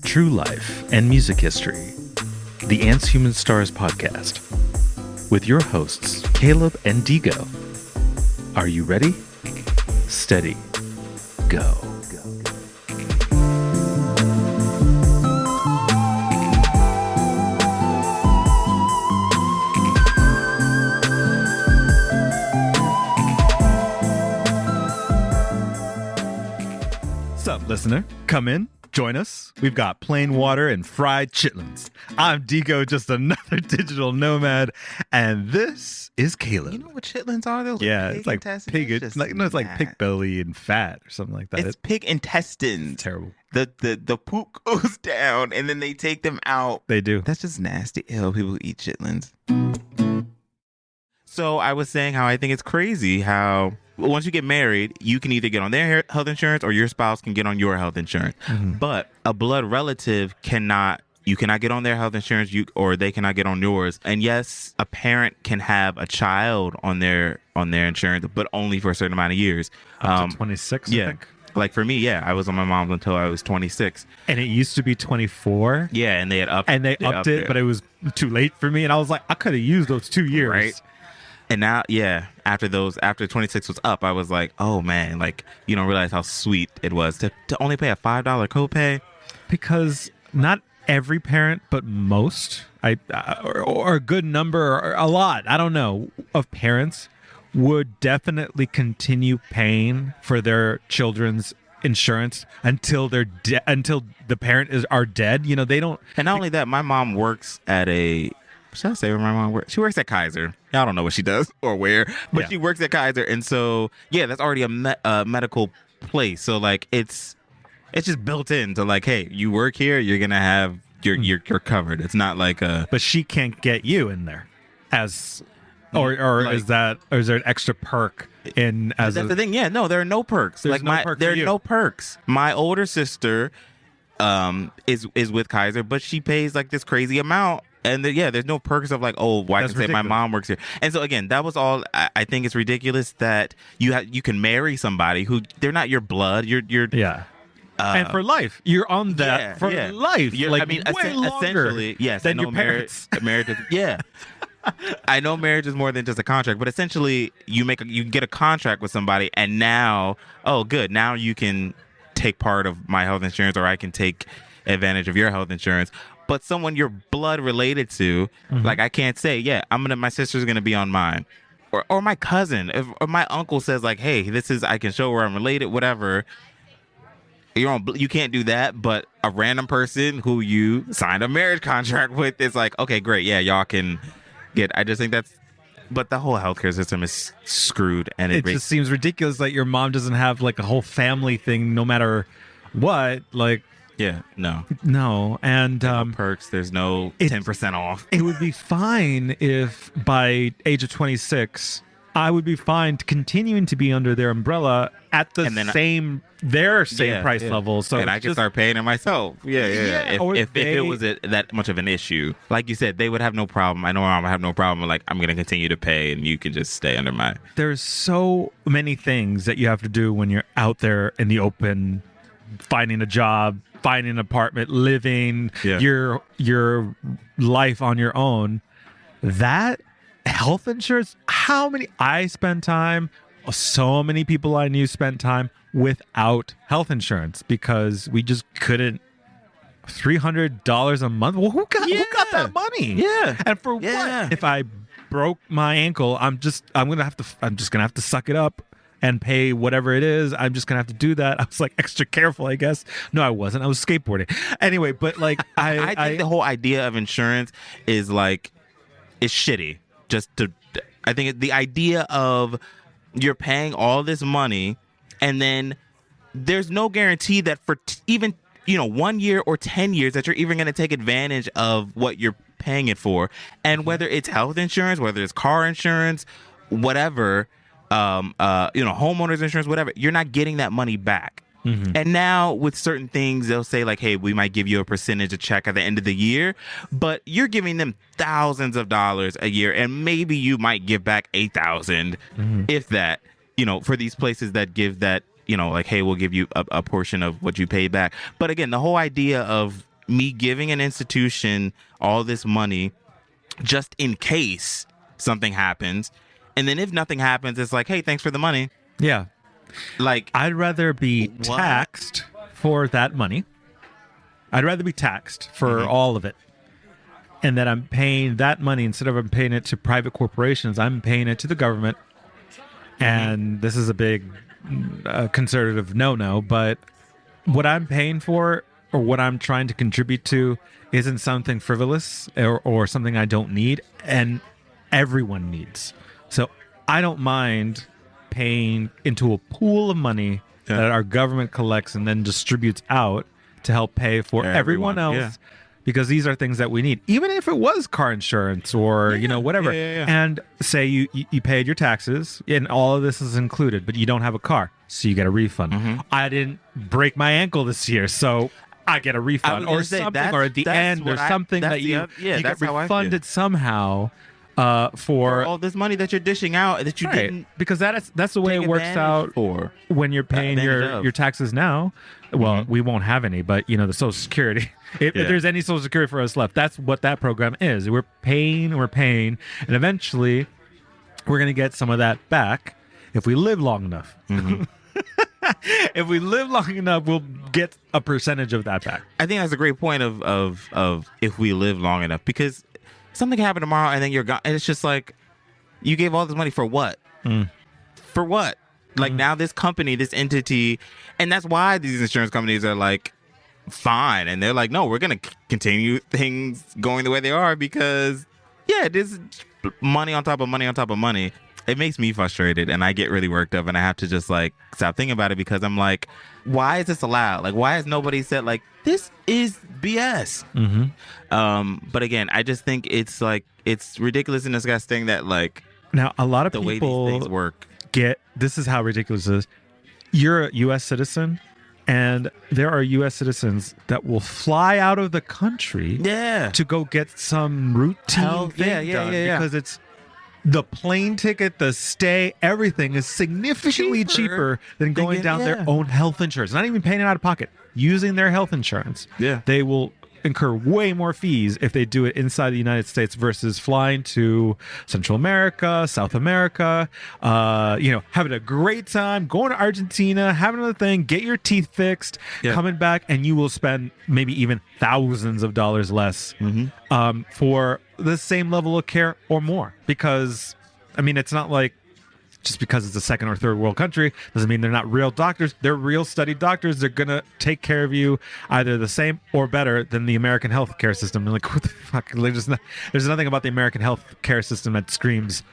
true life, and music history. The Ants Human Stars podcast with your hosts, Caleb and Digo. Are you ready? Steady. Go. What's up, listener? Come in. Join us. We've got plain water and fried chitlins. I'm Digo, just another digital nomad, and this is Caleb. You know what chitlins are? Those Yeah, pig it's like intestines? pig. That's It's just like no, it's like nasty. pig belly and fat or something like that. It's pig intestines. It's terrible. The poop goes down and then they take them out. They do. That's just nasty. Ew, people who eat chitlins. So I was saying how I think it's crazy how once you get married, you can either get on their health insurance or your spouse can get on your health insurance. Mm-hmm. But a blood relative cannot. You cannot get on their health insurance, or they cannot get on yours. And yes, a parent can have a child on their insurance, but only for a certain amount of years. Up to 26, I think. Like for me, yeah, I was on my mom's until I was 26. And it used to be 24. Yeah, and they had upped. And they upped it, but it was too late for me. And I was like, I could have used those 2 years. Right. And now, yeah, after 26 was up, I was like, oh man, like you don't realize how sweet it was to only pay a $5 copay. Because not every parent, but most, or a good number, or a lot, I don't know, of parents would definitely continue paying for their children's insurance until they're until the parent are dead. You know, they don't. And not only that, my mom works at a. Should I say where my mom works? She works at Kaiser. I don't know what she does or where, but Yeah. she works at Kaiser, and so yeah, that's already a medical place. So like it's just built into like, hey, you work here, you're gonna have you're covered. It's not like a. But she can't get you in there, as or Like- is there an extra perk in as That's a, the thing. Yeah, no, there are no perks. There's Like no perk for there are you. no perks. My older sister, is with Kaiser, but she pays like this crazy amount. And there's no perks of like, oh, well, I That's can say my ridiculous. mom works here. And so again, that was all. I think it's ridiculous that you can marry somebody who they're not your blood. You're yeah. And for life, you're on that for life. Like, I mean, way longer essentially, yes. than I know your parents. Marriage is, yeah. I know marriage is more than just a contract, but essentially, you get a contract with somebody, and now, oh, good, now you can take part of my health insurance, or I can take advantage of your health insurance. But someone you're blood related to, like I can't say, yeah, my sister's gonna be on mine, or my cousin, or my uncle says like, hey, I can show where I'm related, whatever. You can't do that, but a random person who you signed a marriage contract with is like, okay, great, yeah, y'all can get. I just think but the whole healthcare system is screwed, and It just seems ridiculous that your mom doesn't have like a whole family thing, no matter what. Like, yeah, no no, and perks. There's no it- 10% off. it would be fine if by age of 26, I would be fine continuing to be under their umbrella at the And then same Yeah, price yeah. level. So and I it's can just- start paying it myself. Yeah. or If it was that much of an issue, like you said, they would have no problem. I know I'm gonna have no problem. Like I'm gonna continue to pay, and you can just stay under my. There's so many things that you have to do when you're out there in the open, finding a job, finding an apartment, living Yeah. your life on your own. That health insurance, so many people I knew spent time without health insurance because we just couldn't. $300 a month. Well, who got that money? Yeah. And for Yeah. what? If I broke my ankle, I'm just gonna have to suck it up and pay whatever it is. I'm just gonna have to do that. I was like extra careful, I guess. No, I wasn't. I was skateboarding. Anyway, but like I think the whole idea of insurance is like is shitty. I think the idea of you're paying all this money and then there's no guarantee that for even 1 year or 10 years that you're even going to take advantage of what you're paying it for. And whether it's health insurance, whether it's car insurance, whatever, homeowners insurance, whatever, you're not getting that money back. And now with certain things, they'll say like, hey, we might give you a percentage of check at the end of the year, but you're giving them thousands of dollars a year. And maybe you might give back 8,000 if that, for these places that give that, like, hey, we'll give you a portion of what you paid back. But again, the whole idea of me giving an institution all this money just in case something happens. And then if nothing happens, it's like, hey, thanks for the money. Yeah. Like, I'd rather be What? taxed for that money. I'd rather be taxed for all of it. And that I'm paying that money instead of I'm paying it to private corporations, I'm paying it to the government. And this is a big conservative no-no, but what I'm paying for or what I'm trying to contribute to isn't something frivolous or something I don't need, and everyone needs. So I don't mind paying into a pool of money that our government collects and then distributes out to help pay for everyone else. Yeah. Because these are things that we need, even if it was car insurance or whatever. Yeah. And say you paid your taxes and all of this is included, but you don't have a car, so you get a refund. I didn't break my ankle this year, so I get a refund or something. Or at the end, there's something that you get refunded somehow for all this money that you're dishing out that you didn't. Because that's the way it works out for when you're paying your taxes now. Well, we won't have any, but the Social Security. If there's any Social Security for us left, that's what that program is. We're paying, and eventually we're going to get some of that back if we live long enough. If we live long enough, we'll get a percentage of that back. I think that's a great point of if we live long enough, because something can happen tomorrow and then you're gone. And it's just like, you gave all this money for what? For what? Like now this company, this entity, and that's why these insurance companies are like, fine. And they're like, no, we're going to continue things going the way they are because, this money on top of money on top of money. It makes me frustrated and I get really worked up and I have to just like stop thinking about it because I'm like, why is this allowed? Like, why has nobody said like, this is BS? But again, I just think it's like, it's ridiculous and disgusting that like, now a lot of the people way these things work. This is how ridiculous it is. You're a U.S. citizen, and there are U.S. citizens that will fly out of the country to go get some routine thing done because it's the plane ticket, the stay, everything is significantly cheaper than going down their own health insurance. Not even paying it out of pocket, using their health insurance. They will incur way more fees if they do it inside the United States versus flying to Central America, South America, having a great time, going to Argentina, having another thing, get your teeth fixed, coming back, and you will spend maybe even thousands of dollars less for the same level of care or more. Because, I mean, it's not like just because it's a second or third world country doesn't mean they're not real doctors. They're real studied doctors. They're going to take care of you either the same or better than the American healthcare system. And like, what the fuck? There's nothing about the American healthcare system that screams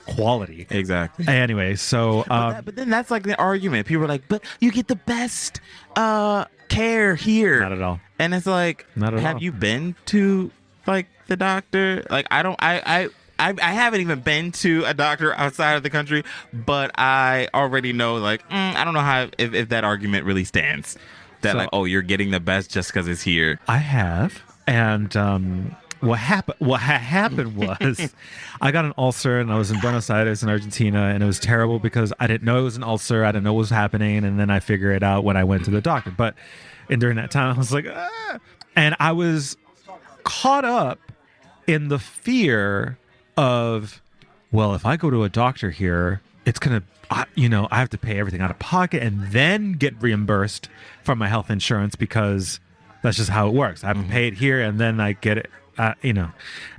quality. Exactly. Anyway, so... but then that's like the argument. People are like, but you get the best care here. Not at all. And it's like, not at all. Have you been to like the doctor? Like, I haven't even been to a doctor outside of the country, but I already know, like, I don't know how if that argument really stands. That, like, oh, you're getting the best just because it's here. I have. And what happened was I got an ulcer and I was in Buenos Aires in Argentina, and it was terrible because I didn't know it was an ulcer. I didn't know what was happening. And then I figured it out when I went to the doctor. And during that time, I was like, ah. And I was caught up in the fear of, well, if I go to a doctor here, it's going to, I have to pay everything out of pocket and then get reimbursed from my health insurance because that's just how it works. I have to pay it here and then I get it,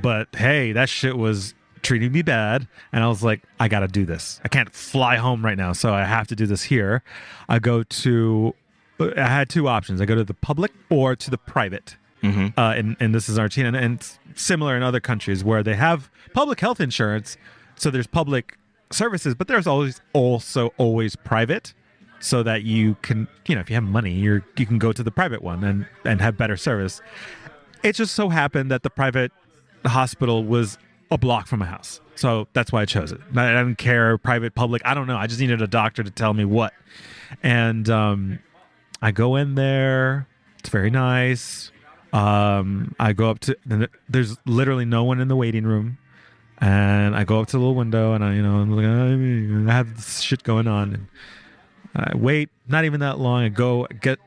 But hey, that shit was treating me bad. And I was like, I got to do this. I can't fly home right now. So I have to do this here. I had two options. I go to the public or to the private. And this is Argentina, and it's similar in other countries where they have public health insurance, so there's public services, but there's always private, so that you can, if you have money, you can go to the private one and have better service. It just so happened that the private hospital was a block from my house, so that's why I chose it. I didn't care, private, public, I don't know. I just needed a doctor to tell me what, and I go in there. It's very nice. I go up to, there's literally no one in the waiting room, and I go up to the little window and I have this shit going on, and I wait, not even that long. I go get,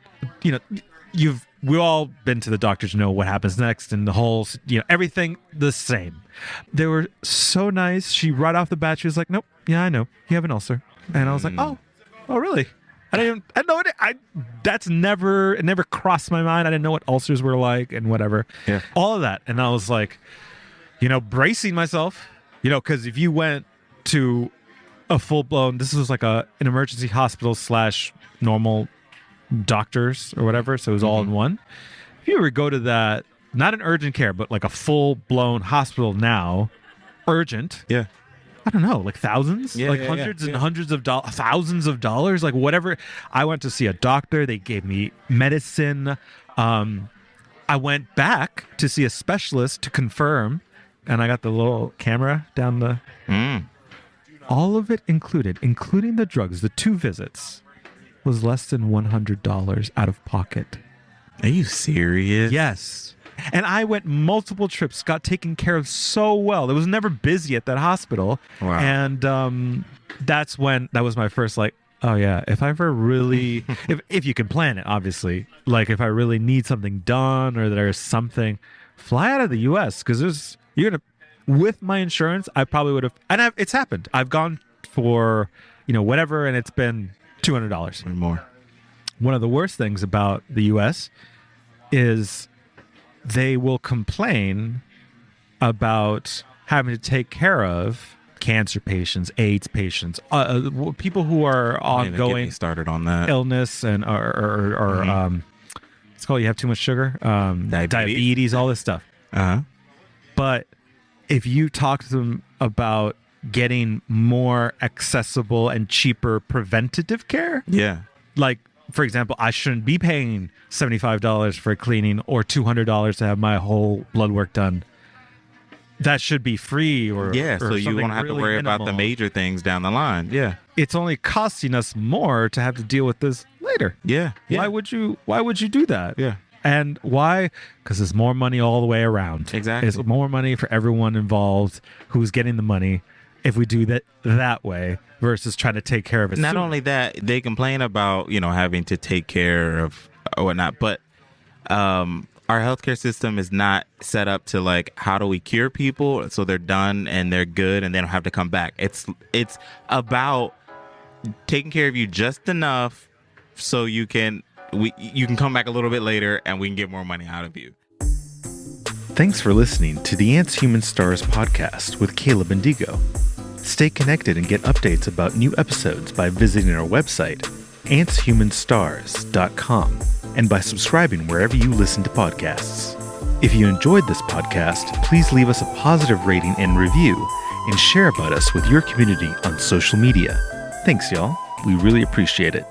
you've we all been to the doctor to know what happens next, and the whole, everything the same. They were so nice. She right off the bat, she was like, "Nope, yeah, I know you have an ulcer," and I was like, "Oh, really?" I didn't know it. It never crossed my mind. I didn't know what ulcers were like and whatever. Yeah. All of that, and I was like, bracing myself, because if you went to a full blown, this was like an emergency hospital / normal doctors or whatever, so it was all in one. If you ever go to that, not an urgent care, but like a full blown hospital now, urgent. Yeah. I don't know, like thousands, hundreds and hundreds of dollars, thousands of dollars, like whatever. I went to see a doctor. They gave me medicine. I went back to see a specialist to confirm, and I got the little camera down the. All of it included, including the drugs, the 2 visits, was less than $100 out of pocket. Are you serious? Yes. And I went multiple trips, got taken care of so well. It was never busy at that hospital. Wow. And that was my first, like, oh yeah, if I ever really, if you can plan it, obviously, like if I really need something done or there's something, fly out of the U.S. because with my insurance, I probably would have, and it's happened. I've gone for, whatever, and it's been $200 or more. One of the worst things about the U.S. is they will complain about having to take care of cancer patients, AIDS patients, people who are ongoing started on that illness and or it's called, you have too much sugar, diabetes, all this stuff. But if you talk to them about getting more accessible and cheaper preventative care, like, for example, I shouldn't be paying $75 for a cleaning or $200 to have my whole blood work done. That should be free, or so you won't have to worry about the major things down the line. Yeah, it's only costing us more to have to deal with this later. Yeah. Why would you do that? Yeah. And why? Because it's more money all the way around. Exactly. It's more money for everyone involved who's getting the money if we do that way versus trying to take care of it. Not only that, they complain about, having to take care of or whatnot, but our healthcare system is not set up to, like, how do we cure people so they're done and they're good and they don't have to come back. It's about taking care of you just enough so you can come back a little bit later and we can get more money out of you. Thanks for listening to the Ants, Humans, Stars podcast with Caleb and Digo. Stay connected and get updates about new episodes by visiting our website, antshumanstars.com, and by subscribing wherever you listen to podcasts. If you enjoyed this podcast, please leave us a positive rating and review, and share about us with your community on social media. Thanks, y'all. We really appreciate it.